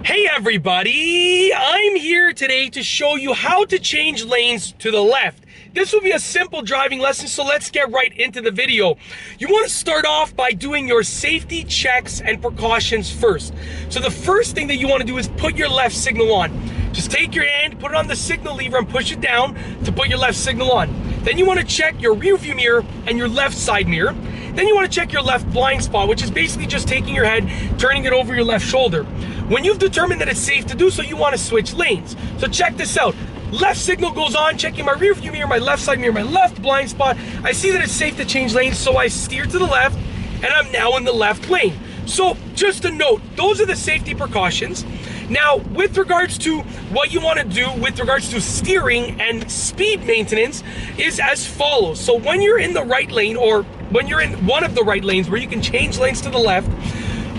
Hey everybody, I'm here today to show you how to change lanes to the left. This will be a simple driving lesson, so let's get right into the video. You want to start off by doing your safety checks and precautions first. So the first thing that you want to do is put your left signal on. Just take your hand, put it on the signal lever and push it down to put your left signal on. Then you want to check your rear view mirror and your left side mirror. Then you want to check your left blind spot, which is basically just taking your head, turning it over your left shoulder. When you've determined that it's safe to do so, you want to switch lanes. So check this out. Left signal goes on, checking my rear view mirror, my left side mirror, my left blind spot. I see that it's safe to change lanes, so I steer to the left, and I'm now in the left lane. So just a note, those are the safety precautions. Now, with regards to what you want to do with regards to steering and speed maintenance is as follows. So when you're in the right lane, or when you're in one of the right lanes where you can change lanes to the left,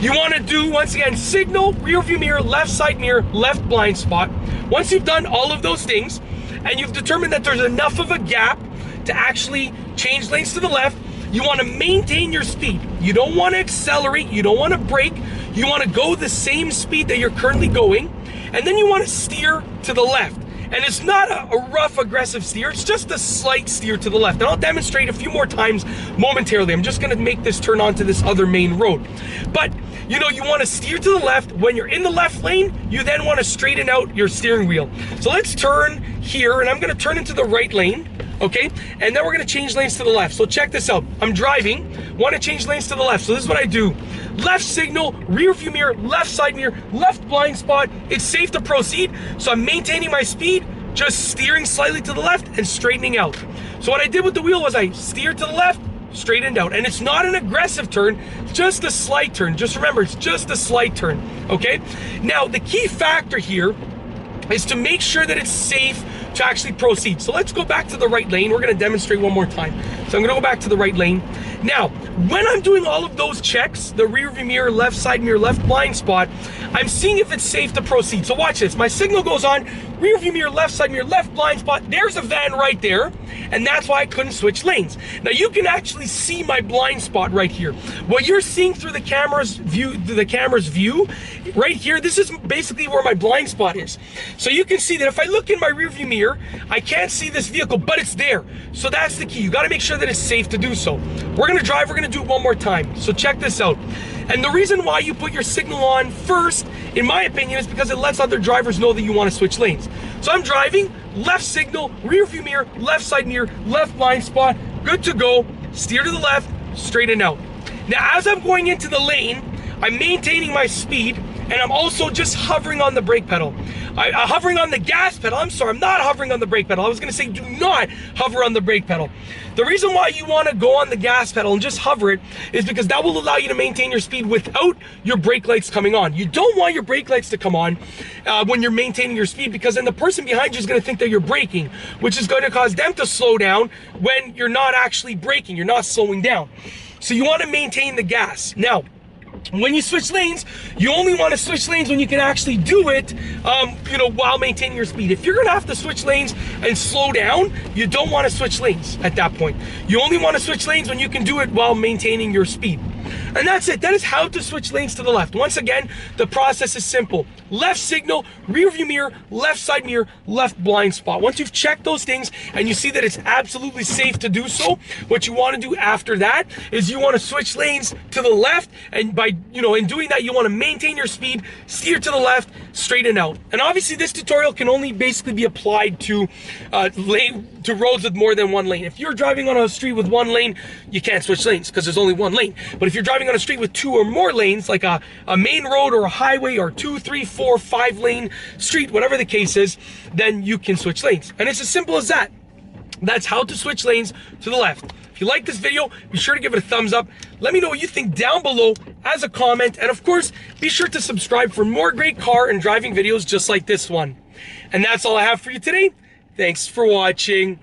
you want to do, once again, signal, rear view mirror, left side mirror, left blind spot. Once you've done all of those things and you've determined that there's enough of a gap to actually change lanes to the left, you want to maintain your speed. You don't want to accelerate, you don't want to brake, you want to go the same speed that you're currently going, and then you want to steer to the left. And it's not a rough, aggressive steer, it's just a slight steer to the left. And I'll demonstrate a few more times momentarily. I'm just gonna make this turn onto this other main road. But, you know, you wanna steer to the left. When you're in the left lane, you then wanna straighten out your steering wheel. So let's turn here, and I'm gonna turn into the right lane, okay? And then we're gonna change lanes to the left. So check this out. I'm driving, wanna change lanes to the left. So this is what I do. Left signal, rear view mirror, left side mirror, left blind spot. It's safe to proceed, so I'm maintaining my speed, just steering slightly to the left and straightening out. So what I did with the wheel was I steered to the left, straightened out. And it's not an aggressive turn, just a slight turn. Just remember, it's just a slight turn, okay? Now, the key factor here is to make sure that it's safe to actually proceed. So let's go back to the right lane. We're gonna demonstrate one more time. So I'm gonna go back to the right lane. Now, when I'm doing all of those checks, the rear view mirror, left side mirror, left blind spot, I'm seeing if it's safe to proceed. So watch this, my signal goes on, rear view mirror, left side mirror, left blind spot, there's a van right there, and that's why I couldn't switch lanes. Now you can actually see my blind spot right here. What you're seeing through the camera's view, right here, this is basically where my blind spot is. So you can see that if I look in my rear view mirror, I can't see this vehicle, but it's there. So that's the key, you gotta make sure that it's safe to do so. We're gonna drive, we're gonna do it one more time. So check this out. And the reason why you put your signal on first, in my opinion, is because it lets other drivers know that you want to switch lanes. So I'm driving, left signal, rear view mirror, left side mirror, left blind spot, good to go, steer to the left, straighten out. Now, as I'm going into the lane, I'm maintaining my speed, and I'm also just hovering on the brake pedal. Hovering on the gas pedal, I'm sorry, I'm not hovering on the brake pedal. I was gonna say do not hover on the brake pedal. The reason why you wanna go on the gas pedal and just hover it is because that will allow you to maintain your speed without your brake lights coming on. You don't want your brake lights to come on when you're maintaining your speed, because then the person behind you is gonna think that you're braking, which is gonna cause them to slow down when you're not actually braking, you're not slowing down. So you wanna maintain the gas. Now, when you switch lanes, you only want to switch lanes when you can actually do it, you know, while maintaining your speed. If you're gonna have to switch lanes and slow down, you don't want to switch lanes at that point. You only want to switch lanes when you can do it while maintaining your speed. And that's it. That is how to switch lanes to the left. Once again, the process is simple. Left signal, rear view mirror, left side mirror, left blind spot. Once you've checked those things and you see that it's absolutely safe to do so, what you want to do after that is you want to switch lanes to the left, and by, you know, in doing that, you want to maintain your speed, steer to the left, straighten out. And obviously this tutorial can only basically be applied to roads with more than one lane. If you're driving on a street with one lane, you can't switch lanes because there's only one lane. But if you're driving on a street with two or more lanes, like a main road or a highway or 2, 3, 4, 5 lane street, whatever the case is, then you can switch lanes. And it's as simple as that. That's how to switch lanes to the left. If you like this video, be sure to give it a thumbs up. Let me know what you think down below as a comment. And of course, be sure to subscribe for more great car and driving videos just like this one. And that's all I have for you today. Thanks for watching.